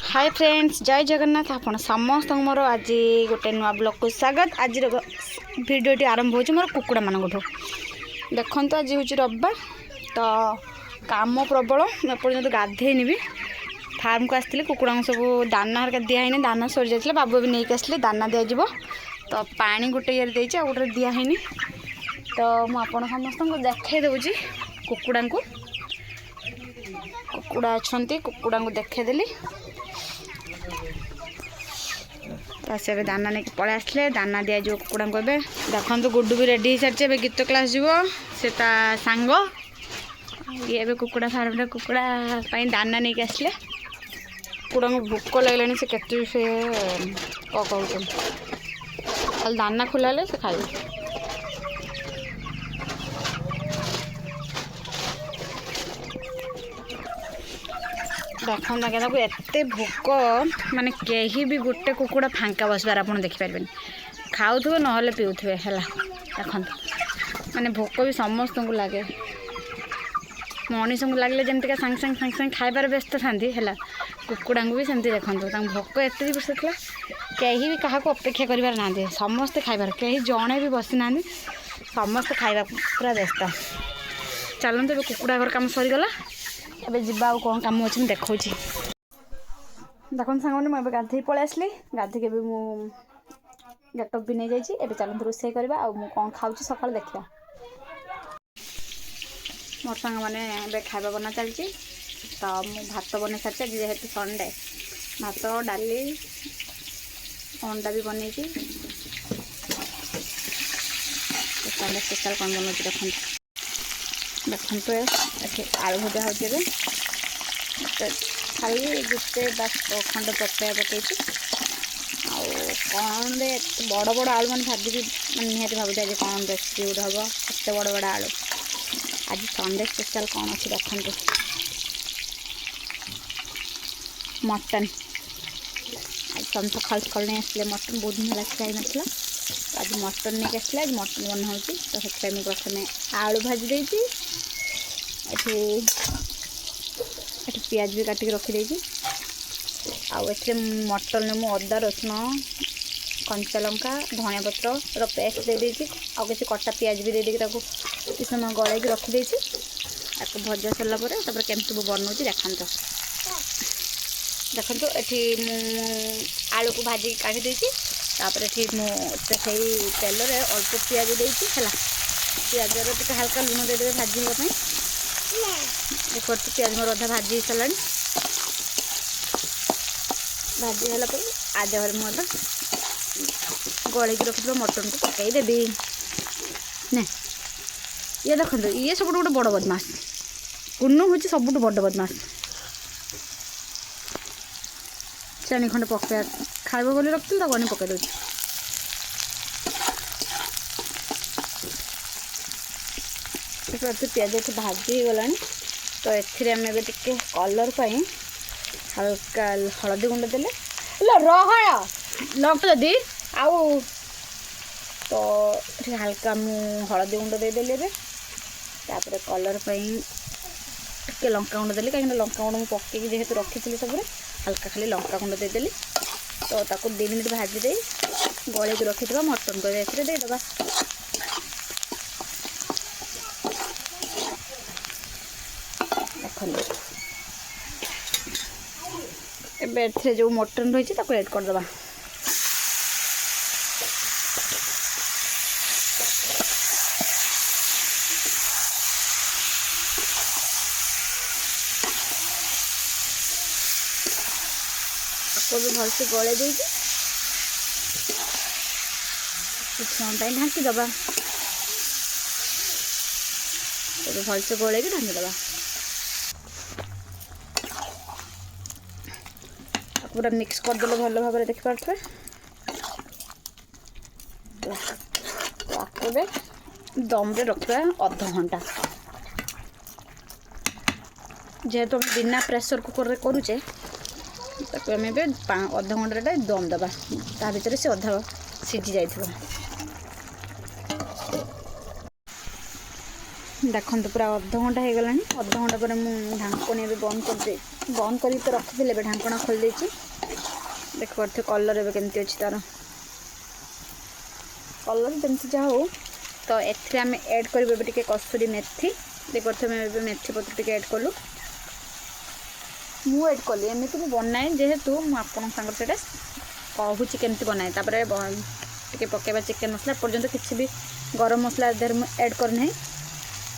Hi friends जय जगन्नाथ आप समस्त मोर आज गोटे नुआ ब्लॉग को स्वागत। आज भिडियोटी आरंभ हो मोर कुकुड़ा मान देखो आज हूँ रविवार तो काम प्रबल एपर्तंत गाधेनी भी फार्म को आसती कुकुड़ा सब दाना हरिका दिहनी दाना सरी जाता बाबू भी नहीं आसले दाना दिज्व तो पानी गोटे ये देती गोटे दिहनी तो मुझे समस्त देखा दूसरी कुकुड़ा को कुकुड़ा अच्छा कुकुड़ा को देखदेली तो से दाना नहीं पलि आसले दाना दिज्व कुकुड़ा को देखो गुड्डू भी रेडी हो सारी गीत क्लास जीव से सांग ये कुकुड़ा फार्म कुकुड़ा दाना नहीं आसले कुकुड़ा को भोक लगे से केत से कहते खाली दाना खोला से खाइए देखो एत भोक माने कहीं भी गोटे कुकुड़ा फांका बसबार आप देखिपारे खाऊे ना पीऊे है देखो माने भोक भी समस्त को लगे मनीष को लगे जमीक सांगे सांगे खाइबार व्यस्त था कुकुड़ा को भी सेमती देखो भोक एत बस था कहीं भी क्या अपेक्षा करार ना समस्ते खाइबार कहीं जड़े भी बसी ना समस्ते खाइबा पूरा व्यस्त चलते कुकुड़ा घर कम सरीगला एबे जीवा कौन कम अच्छे देखा देखो सांग मुझे गाधे पलि आसली गाधे के गेटअप भी नहीं जाइए चलते रोसे करवा कौन खाऊँ सका देखा मोर सांग मैंने खाଇବା बना चलती तो मुझे भात बन सारी जेहेतु संडे भात डाली अंडा भी बन संडे स्पेशल कौन बन देखते देखते ये आलू भजा हो खाली गोटे बस खंड पपया पकई कौन बड़ बड़ आलू मैंने भाजी निहत भावुँ आज कौन रेसिपी गोटे हम एत बड़ बड़ आलू आज संडे स्पेशल कौन अच्छी देखते मटन आज सब सकाल सकाल नहीं आसले मटन बहुत दिन है खाई ना आज मटन नहीं आसले आज मटन बना हो तो से प्रथम आलू भाजी देती एटी पियाज भी काटिक रखीदे आउ मटन में मुझे अदा रसुण कंचा लंका धनिया पतर पेस्ट दे देती आउ किसी कटा पियाज भी दे किसी समय गलैक रखीदे भजा सरला केमती बनाऊँ देखा देखो ये आलू को भाजी काढ़ी देती से तेल अल्प पियाज देती है पियाज हल्का लुण देदेवे भाजी देखो पियाज मोर अधा भाजी सारा भाजी है आज मुझे गलैक रखी मटन को पकईदेवी ना ये देखो ये सब गोटे बड़ बदमाश कुन्नू हूँ सब बड़ बदमाश चाणी खंडे पकड़ खाइब बोली रखी तो गनी पकई दूसरी पियाज को भाजी गला तो ये कलर हल्का हलदी गुंड देले लग जदि आउ तो हल्का हलदी गुंड देदेली तापर कलर टे लंका गुंड देली कहीं लंका गुंड मुझे पकई जेहेतु रखी सब हल्का खाली लंका गुंड देदेली तो 2 मिनट भाजी दे गलैक रखी मटन को देदेबा एबे जो मटन रही ऐड करदे भी भलसे गले दे समय ढांकी दबा भलसे गले ढांकी दबा पूरा मिक्स करदे भल भाव देखिपे दम रे रखा अध घंटा जेहेतु हम बिना प्रेशर कुकर करुचे आम अध घंटा दम दबा ता भर से अधा सीझी जाइए देखो पूरा अध घंटा हो गला अध घंटा पर मुझे ढांकनी बंद कर बंद कर तो रखी ढांकना खोल देछि देख पारे कलर एवं केमती अच्छी तार कलर जमती जहाँ हो तो एथे आम ऐड कर कस्तूरी मेथी देख पारे मेथी पत्र टे ऐड कलु मु ऐड कली एमती भी बनाए जेहेतु मुझे कहूँ केमती बनाए तापर टे पकेबा चिकेन मसला पर्यंत किसी भी गरम मसला देर ऐड करना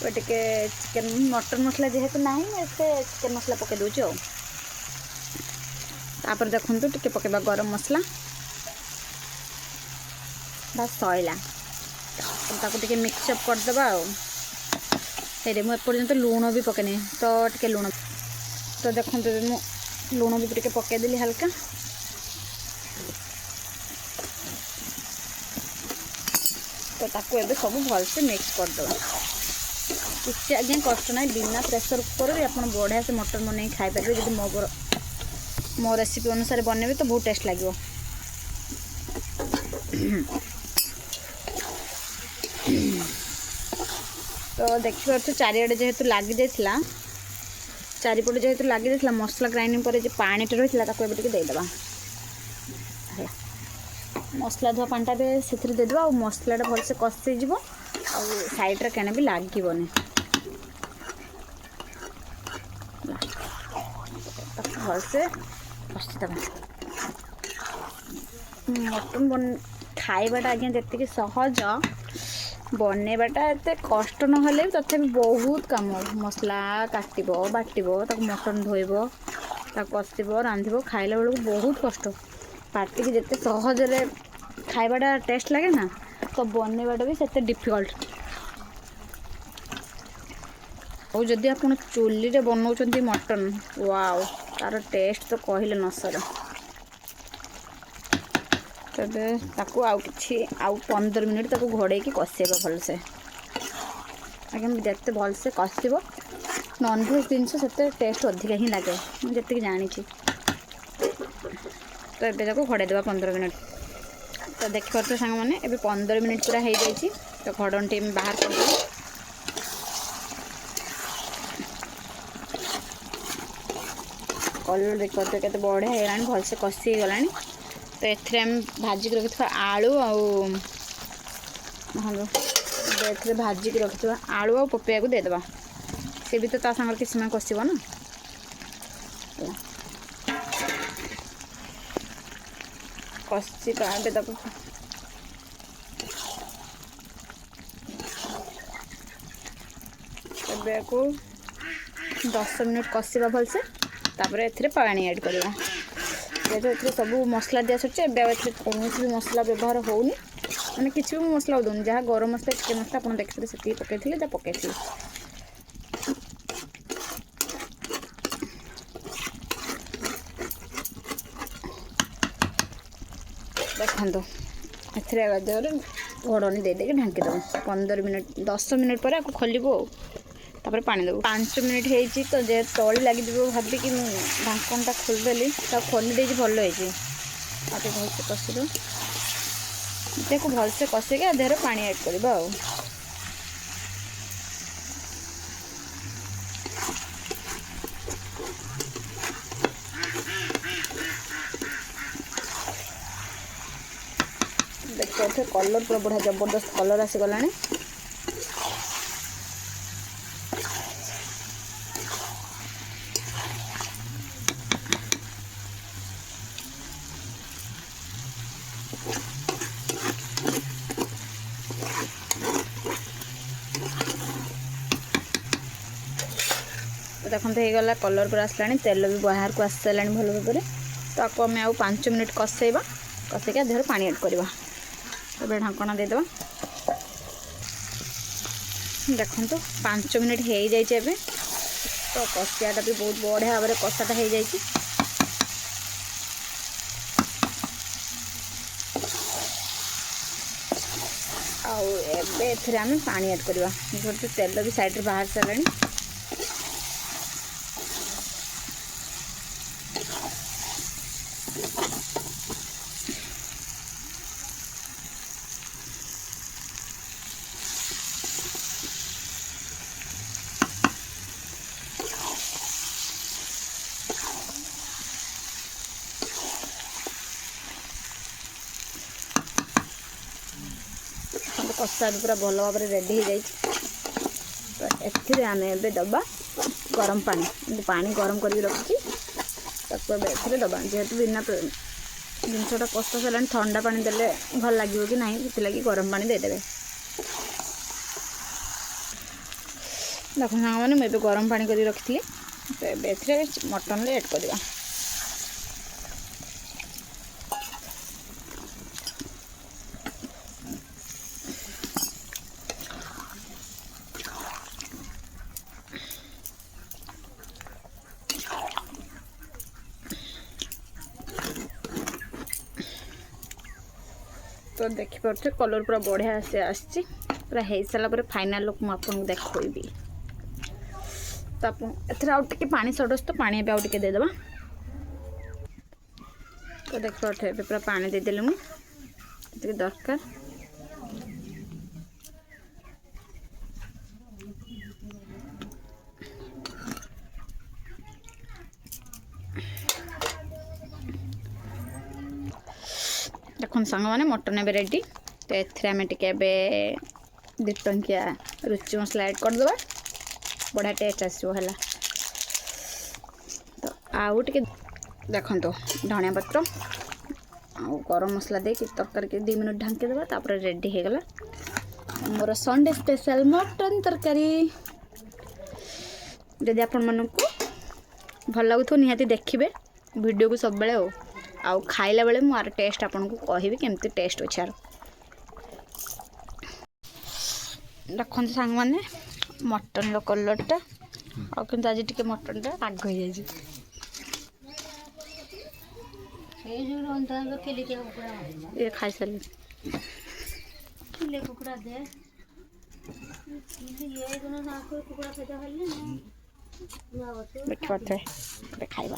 टे चिकेन मटन मसला जेहेतु ना चिकेन मसला पके दूची तापर देखो टे पकेबा गरम मसला बस सैला ताको मिक्सअप करदेबा आए मुझे लुण भी पकेनी तो टे लुण तो देखो लुण भी टे पकईदेली हल्का तो ताको एबे सब भलसे मिक्स करदेबा किसी आज्ञा कष्ट ना बिना प्रेसर कुकर भी आप बढ़िया से मटन बन खाई पारे जब मो रेसिपी अनुसार बनेबे तो बहुत टेस्ट लगे तो देखिए चारिआडे जेहेतु लगी जाइला चारिपट जेहेतु लगी जाइला मसला ग्राइंडिंग पर जो पानीटे रही है देदेबा मसला धुआ पानीटा भी से देदेबा और मसलाटा भलसे कषि साइड्रे केने भी लगन भलसे कषिदेबा मटन बन खाइबाटा आज्ञा जी सहज बनैबाटा एत कष्ट ना तथा बहुत कम मसला काटब बाटब मटन धोब कषब रांधब खाइला बेलू बहुत कष्ट पार्टी की जिते सहजरे खाइबाटा टेस्ट लगे ना तो बनैबाटा भी सेते डिफिकल्ट और जदि आप चुली रे बनाउछंती मटन वाओ तार टेस्ट तो कहले न सर तबे ताकू आउ किछि आउ 15 मिनिट ताकू घोड़े की कषेबा भलसे आगे जिते भलसे कषब नॉनभेज जिनस से टेस्ट अधिक ही लगे मुझे जी जानी तो ये जाको घोड़ेदेवा 15 मिनिट तो देखिए सांग मैंने ए 15 मिनिट पूरा हो जाए तो घोड़न टी बाहर कर कलर देखते के बढ़िया होगा भलसे कषि गला तो ये भाजिक रखि आलू आए भाजिक रखि आलू आ पपैया को देदेबा सी भी तो सागर किसी समय कषिब ना कषि तक को 10 मिनिट कषिबा भलसे तापर ए पानी ऐड करवा जेहेतु सब मसला दिया सर कौन भी मसला व्यवहार होनी मैंने किसी भी मसला दूनी जहाँ गरम मसला चिकेन मसला आप देखते से पकई जहाँ पकई देखो एथरे घोड़नी देदेक ढांकीदेव 15 मिनिट 10 मिनिट पर आपको खोलू तापर पानी देव 5 मिनिट होती तो जे तली लगे भाविक ढांकनटा खोलदेली तो खोली दे भल होती भलसे कषि देखो भलसे कषिक देहर पानी ऐड करवा देखिए कलर पूरा बढ़िया जबरदस्त कलर आसीगला देखते हो गला कलर पूरा आसला तेल भी बाहर को आसी सारा भल भाव तो आपको आम आउ 5 मिनिट कषेबा कषिका देहर पानी ऐड करवा तब ढांकना देदेबा देखो 5 मिनिट हो जाए तो कषियाटा भी बहुत बढ़िया भाव कषाटा हो जाए आम पानी ऐड करवा तेल भी साइड बाहर सारा कषा भी पूरा भल भाव रेडी हो जाए। तो आम ए दबा गरम पानी पानी गरम कर रखी ए दबा जेहेतु बिना जिनसा कषा सारा ठंडा पानी देले भल लगे कि ना से गरम पानी देदेवे। देखो साग मैंने मुझे गरम पानी कर रखी तो ए मटन ऐड करवा। तो देखिपे कलर पूरा बढ़िया से आसी पूरा हो सारापर फाइनाल लुक मुझे देखी। तो आप पानी सडस तो पानी आउ टे देदेबा। तो देखिए पूरा पानी देदेली मुझे दरकार। देखो सांग मैंने मटन ए रेडी। तो एमें टे 2 टंकिया रुचि मसला ऐड करदे बढ़िया टेस्ट आसो है। तो आउ टे देखो धनिया पत्र आ गरम मसला दे तरकारी के 2 मिनट ढांकी देवा तापर रेडी हो गला मोर संडे स्पेशल मटन तरकारी। जदि आपण मानकु भल लगुथो निहाती देखिबे वीडियो को सब बेले हो आउ खाइला बेले मु आर टेस्ट आपन को कहबी केमती टेस्ट अछि यार। देखो सांग माने मटन रो कलरटा आ किंतु आज टिके मटन टा आग हो जाय। ये खाई सारे कुकुड़ा दे खाइबा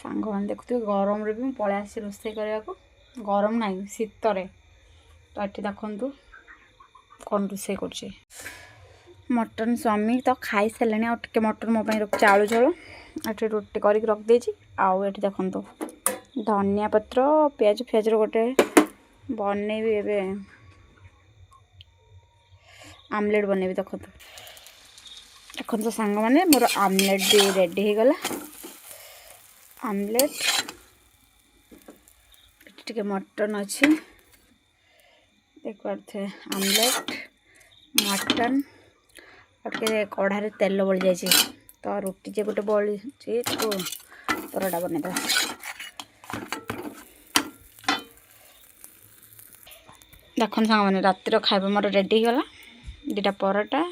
सांग मैंने देखुए गरम रे भी पलि आसी रोसे करने को गरम ना शीतरे। तो ये देखु कौन रोसे कर मटन स्वामी तो खाई सारे आगे मटन मोपाई रखी आलू झोल ये रोटी करके रखी आउ ये देखु धनिया पत्र पियाज फियाज गोटे बनैबी ए आमलेट बनैबी। देखो देखो सांग मैंने मोर आमलेट भी रेडी हो गला। आमलेट टे मटन अच्छी देख पारे आमलेट मटन और कढ़ारे तेल बड़ी जाए तो रुटी जे गोटे बड़ी परोटा बनईद। देखो सांग मैंने रातिर खाଇବା मोर रेडी गला 2टा परोटा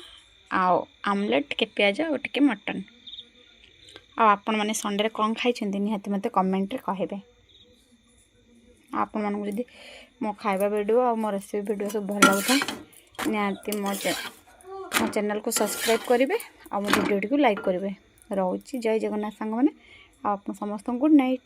आउ आमलेट के पियाज और टे मटन। आपण मैंने संडे कौन खाई निहाती मत कमेंट कहे। आपण मानक जदि मो खाଇବା वीडियो और मो रेसिपी वीडियो सब भल लगता निहाती मो चैनल को सब्सक्राइब करेंगे और मो वीडियो को लाइक करेंगे। रोची जय जगन्नाथ सांग मैंने आप समस्त गुड नाइट।